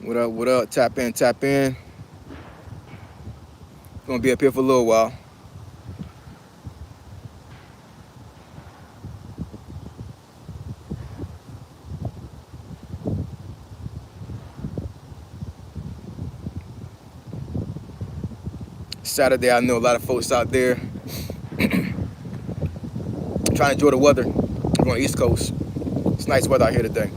What up? What up? Tap in, tap in. Gonna be up here for a little while. Saturday, I know a lot of folks out there trying to enjoy the weather. We're on the East Coast. It's nice weather out here today.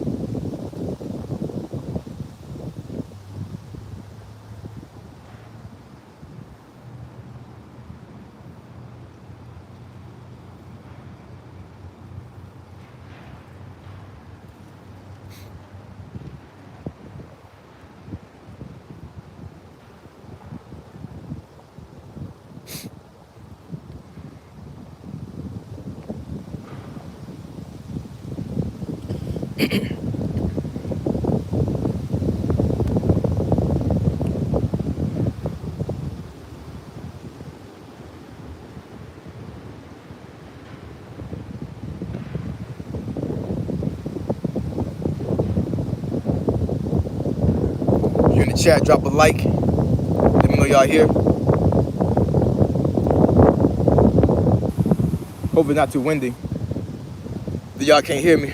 If you're in the chat, drop a like. Let me know y'all here. Hopefully not too windy. That y'all can't hear me.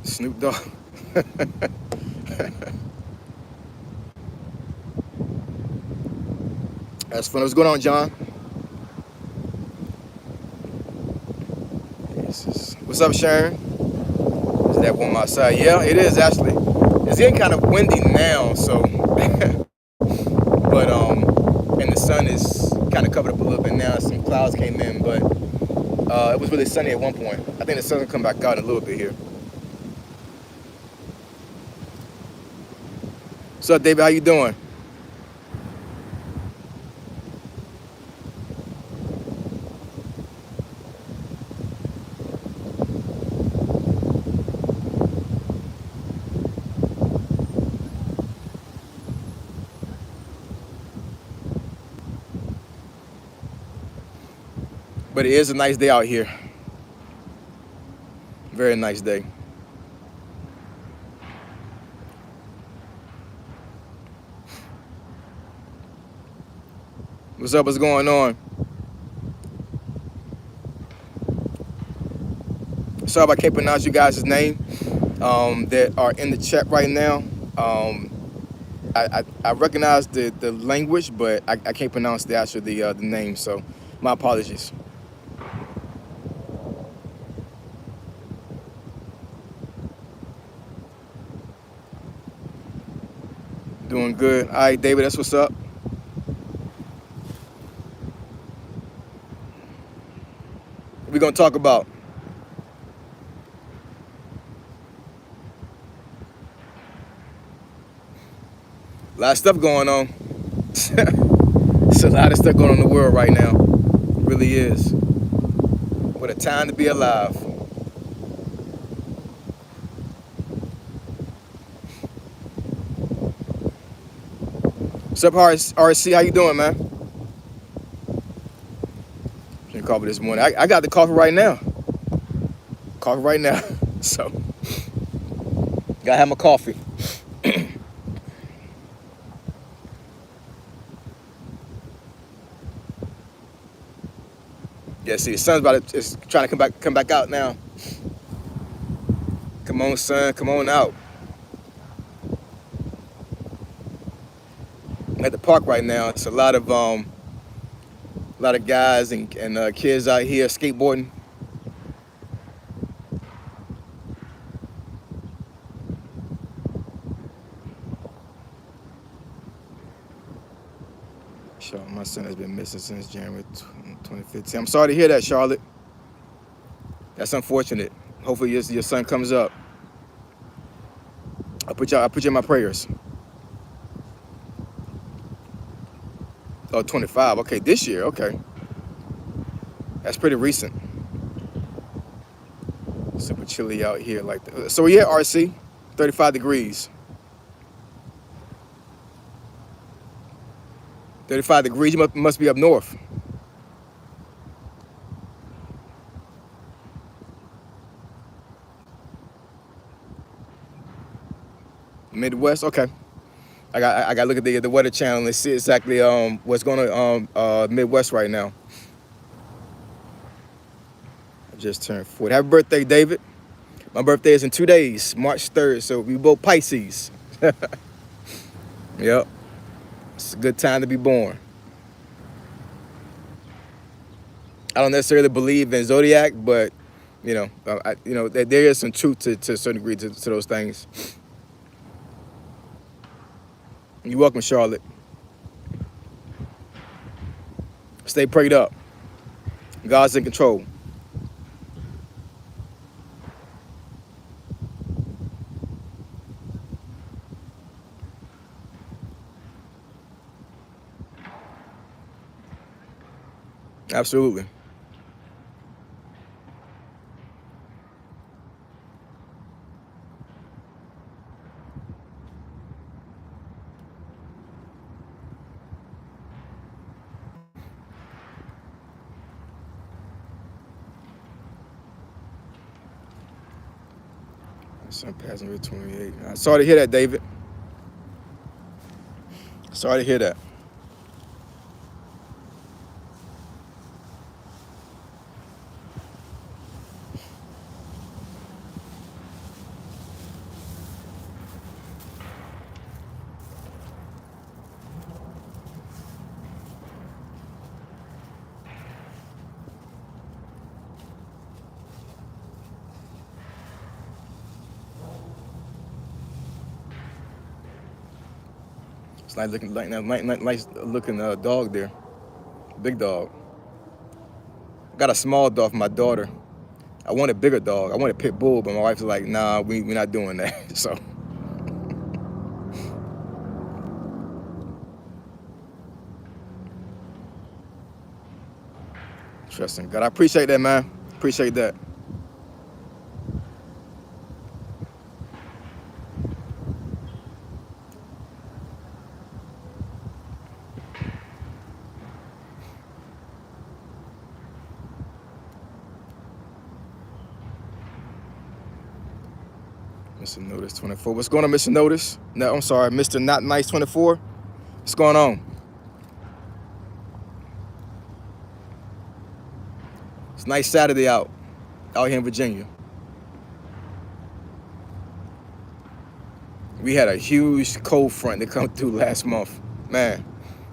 Snoop Dogg. That's fun. What's going on, John? What's up, Sharon? Is that warm outside? Yeah, it is actually. It's getting kind of windy now, so but and the sun is kind of covered up a little bit now. Some clouds came in, but it was really sunny at one point. I think the sun will come back out in a little bit here. What's up, David? How you doing? But it is a nice day out here. Very nice day. What's up? What's going on? Sorry if I can't pronounce you guys' name that are in the chat right now. I recognize the language, but I can't pronounce the name. So my apologies. Doing good. All right, David, that's what's up. What we gonna talk about? A lot of stuff going on. It's a lot of stuff going on in the world right now. It really is. What a time to be alive. What's up, RC? How you doing, man? Drinking coffee this morning. I got the coffee right now. Coffee right now. So, gotta have my coffee. Yeah, see, the sun's it's trying to come back out now. Come on, sun, come on out. I'm at the park right now. It's a lot of guys and kids out here skateboarding. Charlotte, my son has been missing since January 2015. I'm sorry to hear that, Charlotte. That's unfortunate. Hopefully your son comes up. I put you in my prayers. Oh, 25. Okay, this year. Okay. That's pretty recent. Super chilly out here like that. So yeah, RC, 35 degrees. 35 degrees, you must be up north. Midwest, okay. I got to look at the Weather Channel and see exactly what's going on Midwest right now. I just turned 40. Happy birthday, David. My birthday is in 2 days, March 3rd, so we both Pisces. Yep. It's a good time to be born. I don't necessarily believe in zodiac, but there is some truth to a certain degree to those things. You're welcome, Charlotte. Stay prayed up. God's in control. Absolutely. Son passing with 28. Sorry to hear that, David. Sorry to hear that. It's nice looking dog there. Big dog. I got a small dog for my daughter. I want a bigger dog. I want a pit bull, but my wife's like, nah, we're not doing that. So. Trusting God. I appreciate that, man. Appreciate that. Mr. Notice 24. What's going on, Mr. Notice? No, I'm sorry, Mr. Not Nice 24. What's going on? It's a nice Saturday out here in Virginia. We had a huge cold front that come through last month. Man,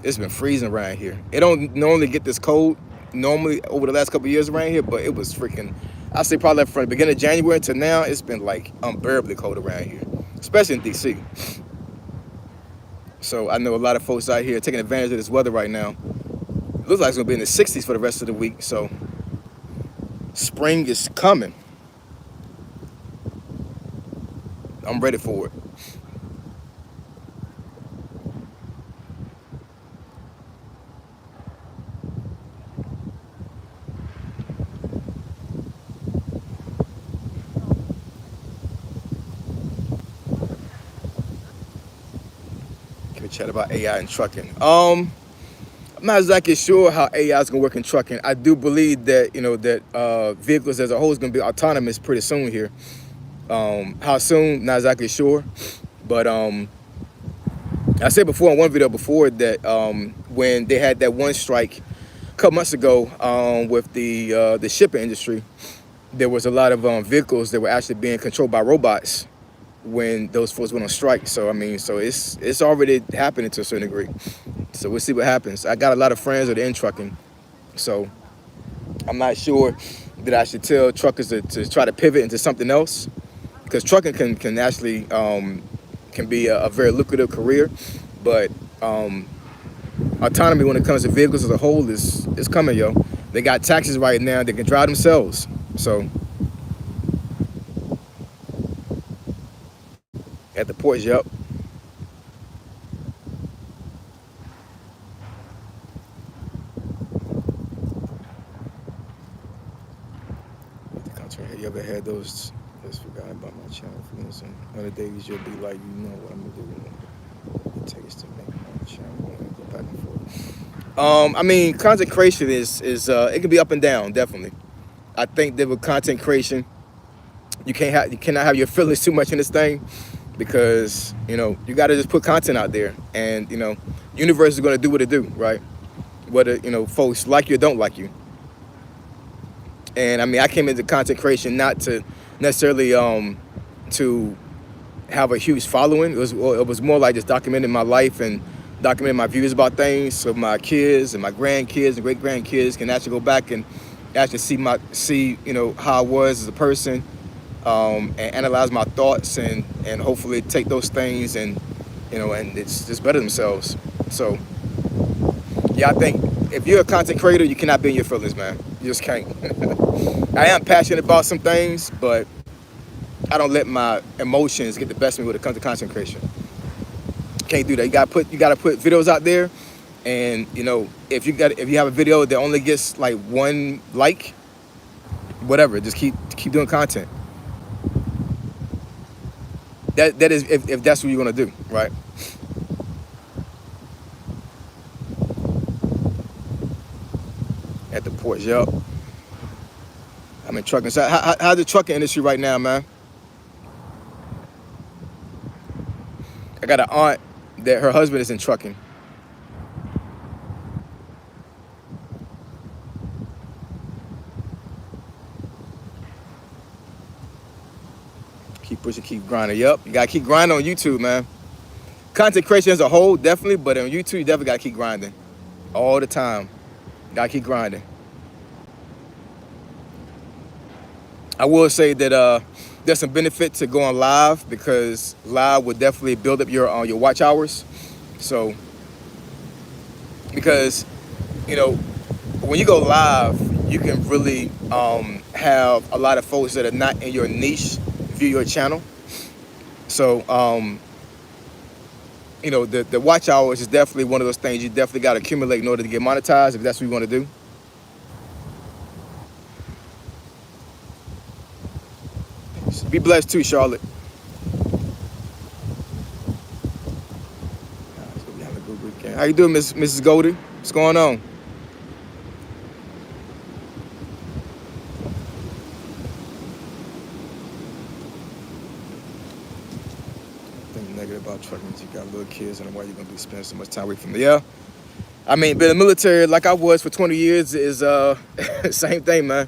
it's been freezing around here. It don't normally get this cold normally over the last couple of years around here, but it was freaking, I say probably from the beginning of January to now, it's been like unbearably cold around here, especially in DC. So I know a lot of folks out here taking advantage of this weather right now. It looks like it's gonna be in the 60s for the rest of the week, so spring is coming. I'm ready for it. Can we chat about AI and trucking? I'm not exactly sure how AI is gonna work in trucking. I do believe that that vehicles as a whole is gonna be autonomous pretty soon here. How soon? Not exactly sure, but I said before in one video before that when they had that one strike a couple months ago, with the shipping industry, there was a lot of vehicles that were actually being controlled by robots when those folks went on strike. So I mean, so it's already happening to a certain degree. So we'll see what happens. I got a lot of friends that are in trucking, so I'm not sure that I should tell truckers to try to pivot into something else, because trucking can actually can be a very lucrative career, but autonomy when it comes to vehicles as a whole is coming, yo. They got taxis right now that can drive themselves. So at the ports, yep. Have you ever had those? Just forgot about my channel. Some other days you'll be like, you know what I'm gonna do. It takes to make my channel. Go back and forth. I mean, content creation is it can be up and down, definitely. I think that with content creation, you cannot have your feelings too much in this thing, because you got to just put content out there, and universe is going to do what it do, right? Whether folks like you or don't like you. And I mean, I came into content creation not to necessarily to have a huge following. It was more like just documenting my life and documenting my views about things, so my kids and my grandkids and great grandkids can actually go back and actually see how I was as a person, and analyze my thoughts, and hopefully take those things and and it's just better themselves. So yeah, I think if you're a content creator, you cannot be in your feelings, man. You just can't. I am passionate about some things, but I don't let my emotions get the best of me when it comes to content creation. Can't do that. You gotta put videos out there, and if you have a video that only gets like one like, whatever, just keep doing content. That is if that's what you're gonna do, right? At the ports, yup. I'm in trucking. So how's the trucking industry right now, man? I got an aunt that her husband is in trucking. Keep pushing, keep grinding. Yup, you gotta keep grinding on YouTube, man. Content creation as a whole, definitely, but on YouTube, you definitely gotta keep grinding all the time. Gotta keep grinding. I will say that there's some benefit to going live, because live would definitely build up your watch hours. So, because when you go live, you can really have a lot of folks that are not in your niche view your channel. So the watch hours is definitely one of those things you definitely got to accumulate in order to get monetized, if that's what you want to do. Be blessed too, Charlotte. Have a good weekend. How you doing, Mrs. Goldie? What's going on? Think negative about trucking is you got little kids, and why you're gonna be spending so much time away from them. Yeah. I mean, being in the military like I was for 20 years is same thing, man.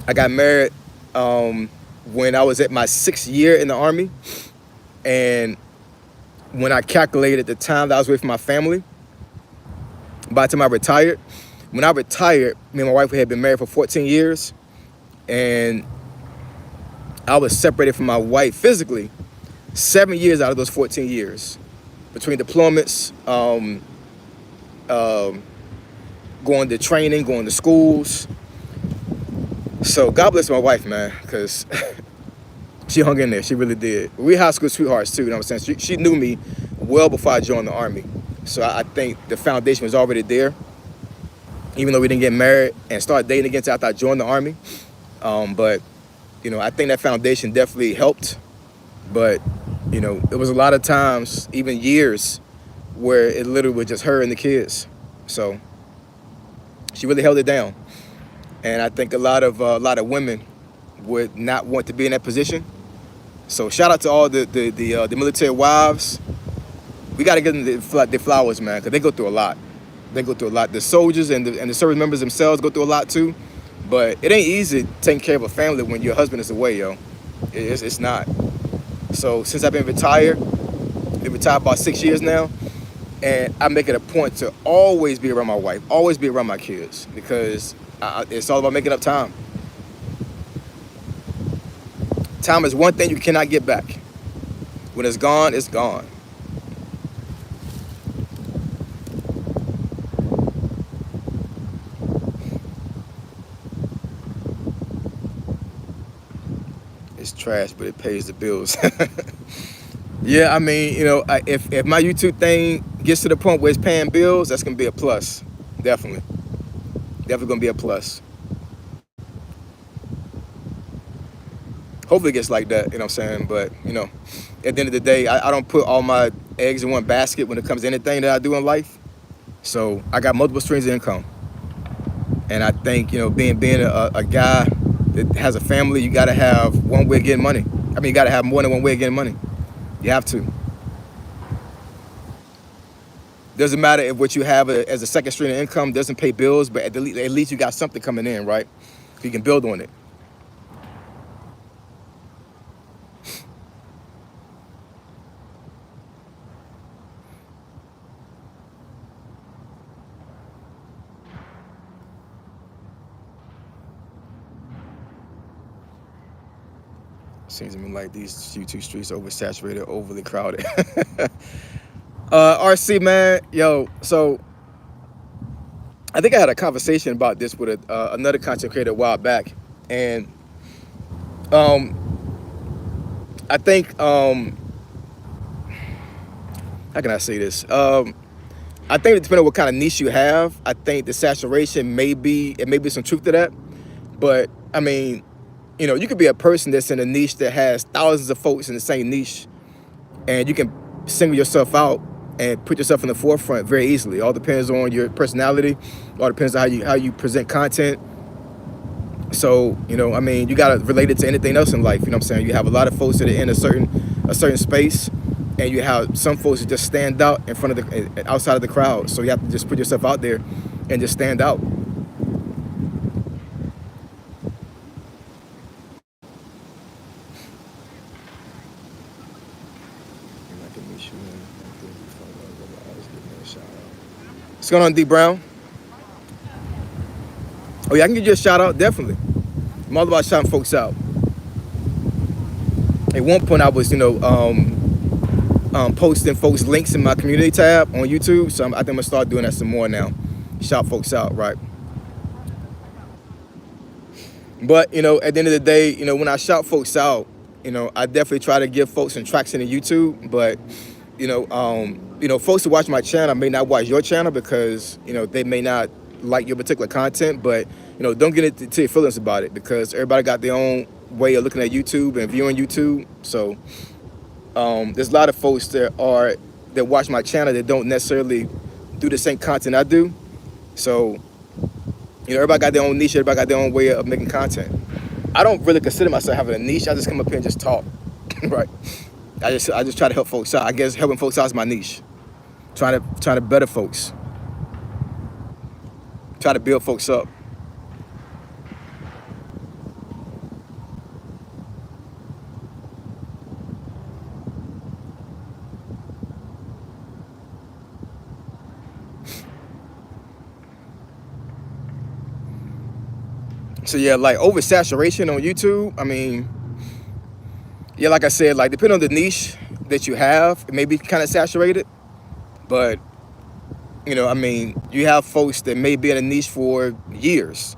I got married when I was at my 6th year in the Army, and when I calculated the time that I was away from my family, by the time I retired, me and my wife had been married for 14 years, and I was separated from my wife physically 7 years out of those 14 years, between deployments, going to training, going to schools. So God bless my wife, man, because she hung in there. She really did. We high school sweethearts too, you know what I'm saying? She knew me well before I joined the Army. So I think the foundation was already there, even though we didn't get married and start dating again after I joined the Army. But I think that foundation definitely helped. But there was a lot of times, even years, where it literally was just her and the kids. So she really held it down. And I think a lot of women would not want to be in that position. So shout out to all the military wives. We got to give them the flowers, man, because they go through a lot. They go through a lot. The soldiers and the service members themselves go through a lot too. But it ain't easy taking care of a family when your husband is away, yo. It's not. So since I've been retired about 6 years now, and I make it a point to always be around my wife, always be around my kids, because it's all about making up time. Time is one thing you cannot get back. When it's gone, it's gone. It's trash, but it pays the bills. Yeah, I mean, if my YouTube thing gets to the point where it's paying bills, that's gonna be a plus. Definitely, definitely gonna be a plus. Hopefully, it gets like that. You know what I'm saying? But at the end of the day, I don't put all my eggs in one basket when it comes to anything that I do in life. So I got multiple streams of income, and I think being a guy that has a family, you gotta have one way of getting money. I mean, you gotta have more than one way of getting money. You have to. Doesn't matter if what you have as a second stream of income doesn't pay bills, but at least you got something coming in, right? So you can build on it. Seems to me like these YouTube streets are oversaturated, overly crowded. RC, man, yo, so I think I had a conversation about this with another content creator a while back, and um, I think how can I say this? I think depending on what kind of niche you have, I think the saturation may be some truth to that. But I mean, you could be a person that's in a niche that has thousands of folks in the same niche, and you can single yourself out and put yourself in the forefront very easily. All depends on your personality. All depends on how you present content. So I mean, you gotta relate it to anything else in life. You know what I'm saying? You have a lot of folks that are in a certain space, and you have some folks that just stand out in front of outside of the crowd. So you have to just put yourself out there and just stand out. What's going on, D Brown? Oh yeah, I can give you a shout out, definitely. I'm all about shouting folks out. At one point, I was, posting folks' links in my community tab on YouTube, so I think I'm gonna start doing that some more now. Shout folks out, right? But at the end of the day, when I shout folks out, I definitely try to give folks some traction in YouTube. But folks who watch my channel may not watch your channel because they may not like your particular content. But don't get into your feelings about it, because everybody got their own way of looking at YouTube and viewing YouTube. So there's a lot of folks that watch my channel that don't necessarily do the same content I do. So everybody got their own niche. Everybody got their own way of making content. I don't really consider myself having a niche. I just come up here and just talk, right? I just try to help folks out. I guess helping folks out is my niche. Trying to better folks. Try to build folks up. So yeah, like oversaturation on YouTube, I mean, yeah, like I said, like depending on the niche that you have, it may be kind of saturated. But I mean, you have folks that may be in a niche for years,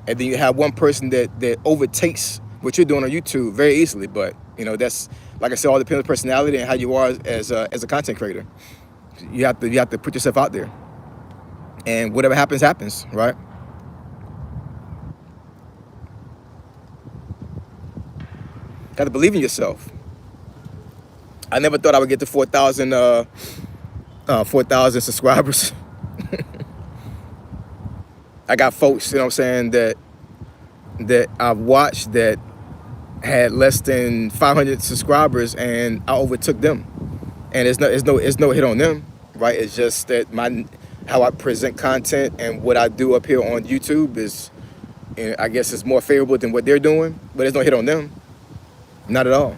and then you have one person that overtakes what you're doing on YouTube very easily. But that's, like I said, all depends on personality and how you are as a content creator. You have to put yourself out there, and whatever happens, happens, right? Got to believe in yourself. I never thought I would get to 4,000 subscribers. I got folks, what I'm saying, that I've watched that had less than 500 subscribers, and I overtook them. And it's no hit on them, right? It's just that how I present content and what I do up here on YouTube is, and I guess it's more favorable than what they're doing, but it's no hit on them, not at all.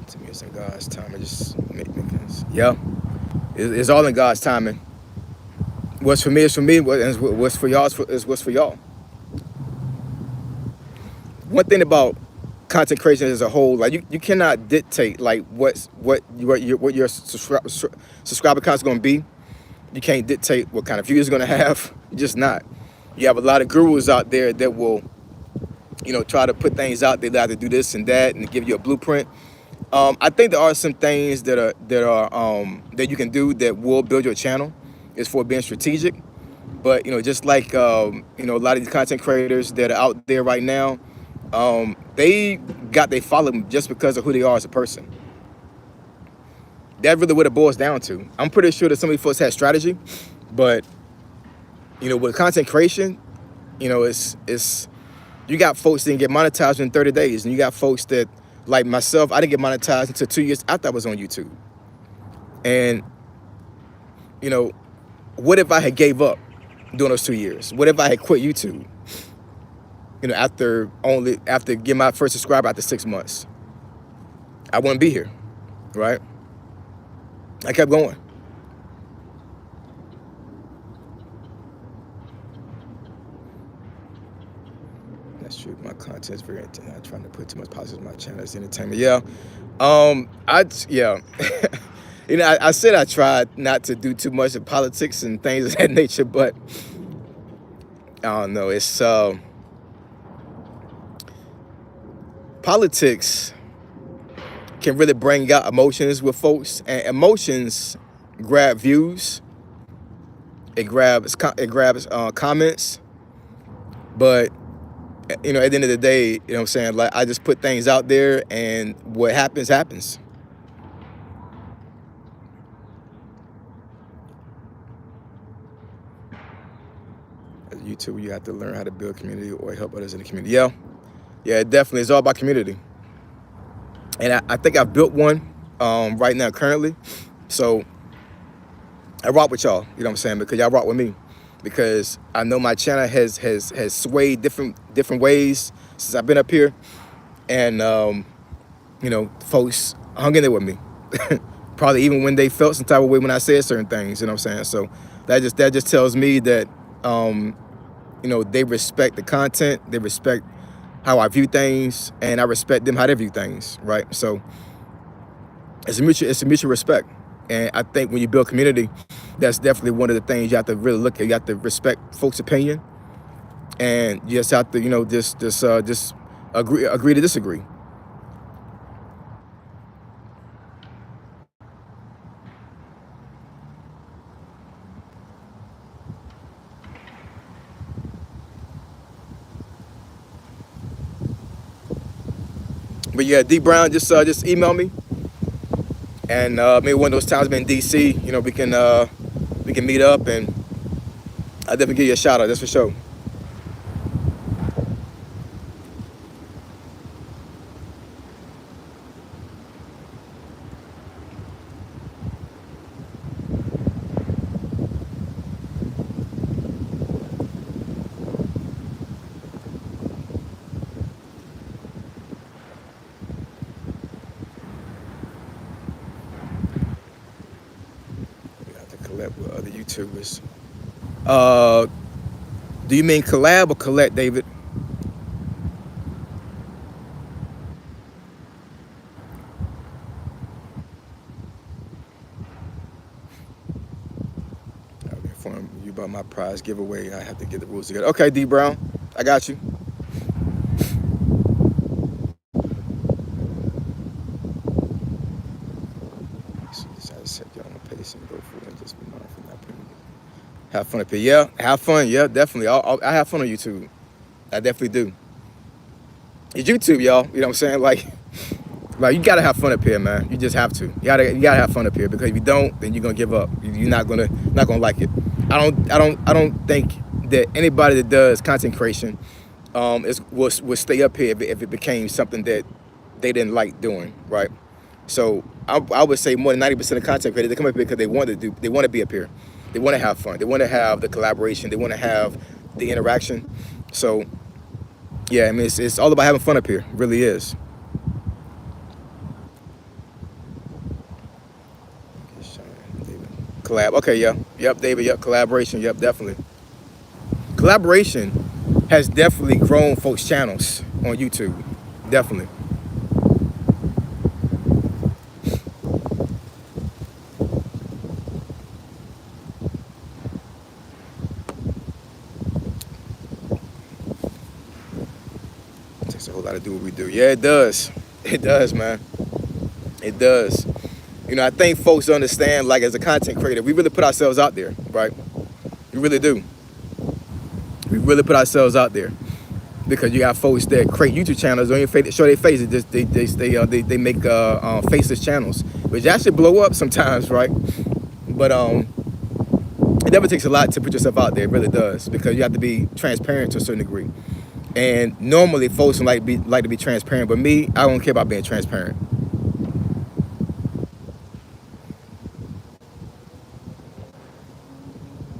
To me, it's in God's time. It just yeah, it's all in God's timing. What's for me is for me. What's for y'all is what's for y'all. One thing about content creation as a whole, like you cannot dictate like what your subscriber count is going to be. You can't dictate what kind of views you're going to have. You're just not. You have a lot of gurus out there that will, try to put things out there that to do this and that and give you a blueprint. I think there are some things that you can do that will build your channel. Is for being strategic, but just like a lot of these content creators that are out there right now, they follow them just because of who they are as a person. That's really what it boils down to. I'm pretty sure that some of these folks had strategy, but with content creation, it's you got folks that can get monetized in 30 days, and you got folks that, like myself, I didn't get monetized until 2 years after I was on YouTube. And what if I had gave up during those 2 years? What if I had quit YouTube? After getting my first subscriber after 6 months, I wouldn't be here, right? I kept going. That's true. My content's very intense. I'm trying to put too much positive in my channel. It's entertainment. Yeah. Yeah. I said I tried not to do too much of politics and things of that nature, but I don't know. It's politics can really bring out emotions with folks, and emotions grab views. It grabs comments, but at the end of the day, what I'm saying, like, I just put things out there, and what happens happens. As a YouTuber, you have to learn how to build community or help others in the community. Yeah, definitely. It's all about community. And I think I've built one right now currently. So I rock with y'all, you know what I'm saying, because y'all rock with me. Because I know my channel has swayed different ways since I've been up here. And folks hung in there with me. Probably even when they felt some type of way when I said certain things, you know what I'm saying? So that just tells me that they respect the content, they respect how I view things, and I respect them how they view things, right? So it's a mutual respect. And I think when you build community, that's definitely one of the things you have to really look at. You have to respect folks' opinion, and you just have to, just agree to disagree. But yeah, D Brown, just email me, and maybe one of those times I'm in DC, we can meet up, and I'll definitely give you a shout out. That's for sure. We have to collab with other YouTubers. Do you mean collab or collect, David? I'll be informing you about my prize giveaway. I have to get the rules together. Okay, D Brown, I got you. I set you on the pace and go for it, and just be mindful not putting. Have fun up here. Yeah, have fun. Yeah, definitely. I have fun on YouTube. I definitely do. It's YouTube, y'all. You know what I'm saying? Like you gotta have fun up here, man. You just have to. You gotta have fun up here, because if you don't, then you're gonna give up. You're not gonna like it. I don't think that anybody that does content creation will stay up here if it became something that they didn't like doing, right? So I would say more than 90% of content creators, they come up here because they want to be up here. They want to have fun. They want to have the collaboration. They want to have the interaction. So yeah, I mean, it's all about having fun up here. It really is. Collab. Okay, yeah. Yep, David. Yep, collaboration. Yep, definitely. Collaboration has definitely grown folks' channels on YouTube. Definitely. It takes a whole lot to do what we do. Yeah, it does. It does, man. It does. You know, I think folks understand, like, as a content creator, we really put ourselves out there, right? We really do. We really put ourselves out there because you got folks that create YouTube channels, don't even show their faces. They make faceless channels, which actually blow up sometimes, right? But it never takes a lot to put yourself out there. It really does, because you have to be transparent to a certain degree. And normally, folks don't like to be transparent, but me, I don't care about being transparent.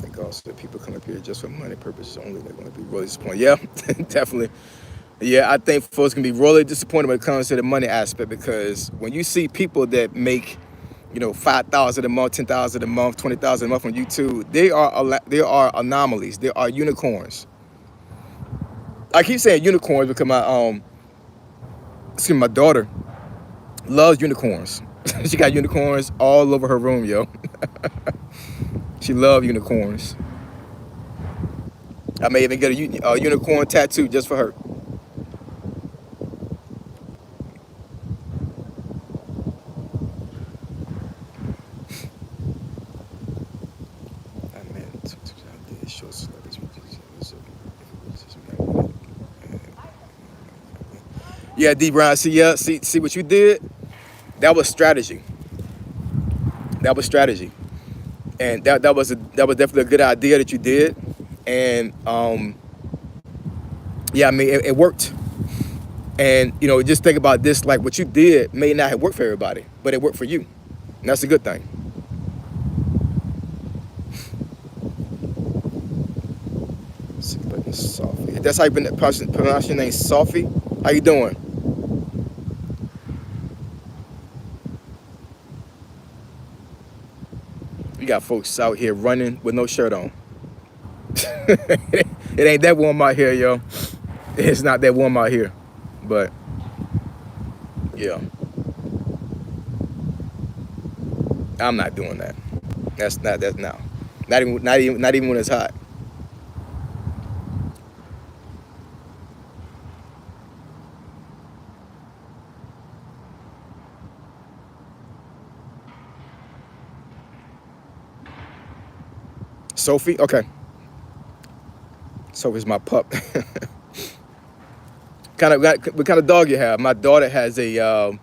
Like also, people come up here just for money purposes only. They're going to be really disappointed. Yeah, definitely. Yeah, I think folks can be really disappointed when it comes to the money aspect, because when you see people that make, 5,000 a month, 10,000 a month, 20,000 a month on YouTube, they are anomalies. They are unicorns. I keep saying unicorns because my daughter loves unicorns. She got unicorns all over her room, yo. She loves unicorns. I may even get a unicorn tattoo just for her. Yeah, D Brown. See what you did? That was strategy. That was strategy, and that was definitely a good idea that you did, and yeah, I mean it worked. And just think about this: like, what you did may not have worked for everybody, but it worked for you, and that's a good thing. Sophie. That's how you pronounce your name, Sophie. How you doing? You got folks out here running with no shirt on. It ain't that warm out here, yo. It's not that warm out here, but yeah, I'm not doing that. That's now. Not even when it's hot. Sophie, okay. Sophie's my pup. What kind of dog you have? My daughter has a.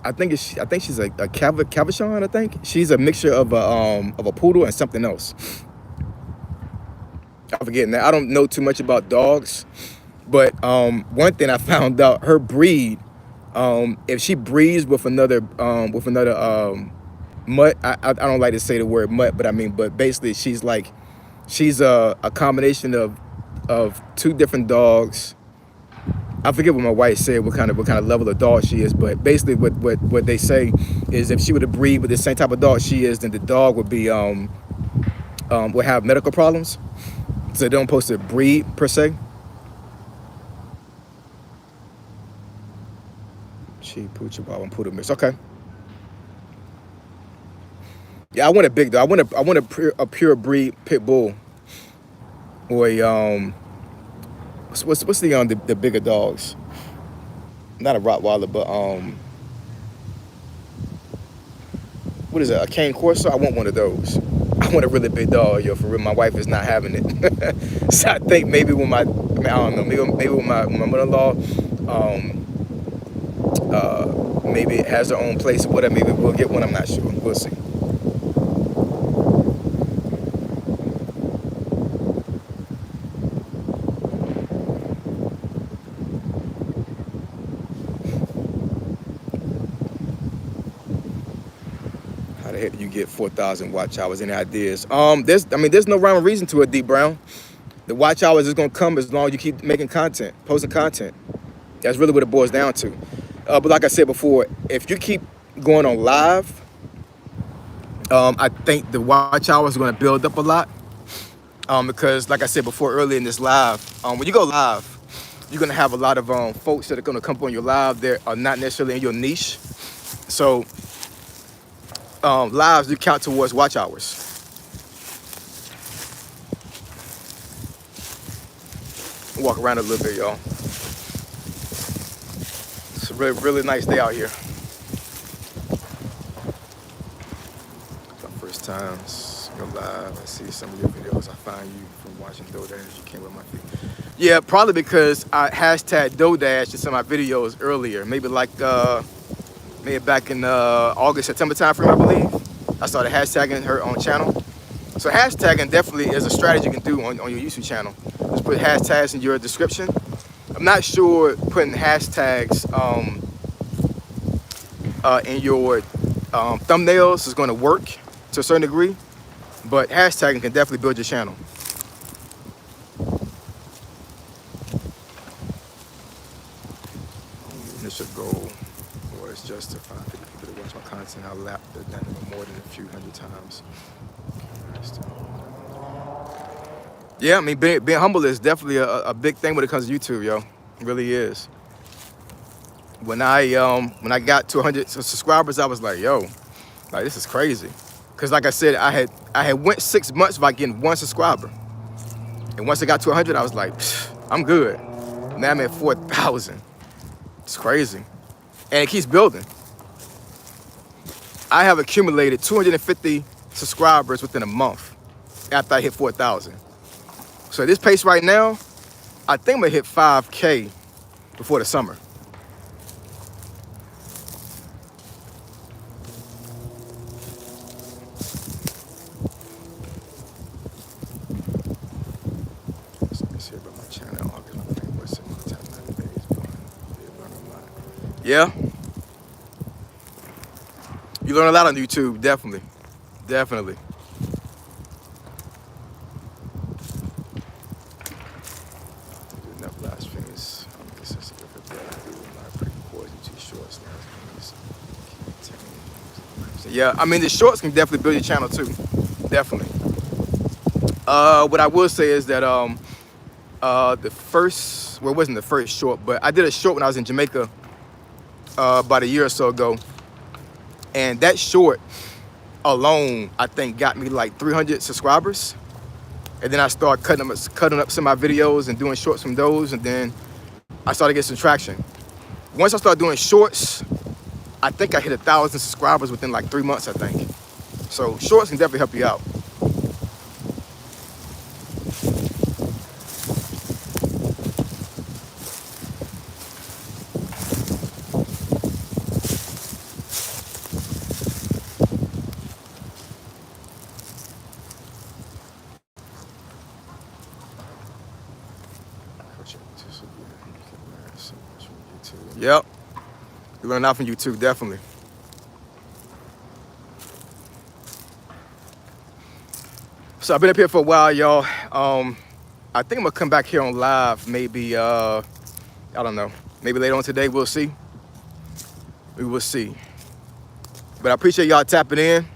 I think she's a Cavachon. I think she's a mixture of a poodle and something else. I forget now. I don't know too much about dogs, but one thing I found out, her breed, if she breeds with another mutt, I don't like to say the word mutt, but basically she's a combination of two different dogs. I forget what my wife said, what kind of level of dog she is, but basically what they say is, if she were to breed with the same type of dog she is, then the dog would have medical problems. So they don't supposed to breed per se. She pooch about and poodle mix. Okay. Yeah, I want a big dog. I want a pure breed pit bull, or a what's the bigger dogs? Not a Rottweiler, but what is it? A Cane Corso? I want one of those. I want a really big dog, yo. For real, my wife is not having it. So I think maybe I don't know. Maybe with my mother-in-law, maybe it has her own place or whatever. Maybe we'll get one. I'm not sure. We'll see. How the heck do you get 4,000 watch hours? Any ideas? There's no rhyme or reason to it, D Brown. The watch hours is gonna come as long as you keep making content, posting content. That's really what it boils down to. But like I said before, if you keep going on live, I think the watch hours are gonna build up a lot. Because like I said before earlier in this live, when you go live, you're gonna have a lot of folks that are gonna come on your live that are not necessarily in your niche. So lives do count towards watch hours. Walk around a little bit, y'all. It's a really, really nice day out here. My first times go live. I see some of your videos. I find you from watching DoorDash. You came with my feed. Yeah, probably because I hashtag DoorDash in some of my videos earlier. Maybe like maybe back in August, September time frame, I believe. I started hashtagging her on channel. So hashtagging definitely is a strategy you can do on your YouTube channel. Just put hashtags in your description. I'm not sure putting hashtags in your thumbnails is going to work to a certain degree, but hashtagging can definitely build your channel. Initial goal was just to find 50 people to watch my content. I'll lap the dynamic more than a few hundred times. Yeah, I mean, being humble is definitely a big thing when it comes to YouTube, yo. It really is. When I got to 100 subscribers, I was like, yo, like this is crazy. Cause like I said, I had went 6 months by getting 1 subscriber, and once I got to 100, I was like, I'm good. Now I'm at 4,000. It's crazy, and it keeps building. I have accumulated 250 subscribers within a month after I hit 4,000. So at this pace right now, I think I'm gonna hit 5K before the summer. Yeah. You learn a lot on YouTube, definitely. Definitely. Enough last fingers. Yeah, I mean the shorts can definitely build your channel too. Definitely. What I will say is that the first, well, it wasn't the first short, but I did a short when I was in Jamaica about a year or so ago, and that short alone I think got me like 300 subscribers. And then I started cutting up some of my videos and doing shorts from those, and then I started getting some traction. Once I started doing shorts, I think I hit 1,000 subscribers within like 3 months, I think. So shorts can definitely help you out. Yep, you learn a lot from YouTube, definitely. So I've been up here for a while, y'all. I think I'm gonna come back here on live, maybe, I don't know, maybe later on today, we'll see. We will see. But I appreciate y'all tapping in.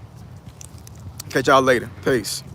Catch y'all later, peace.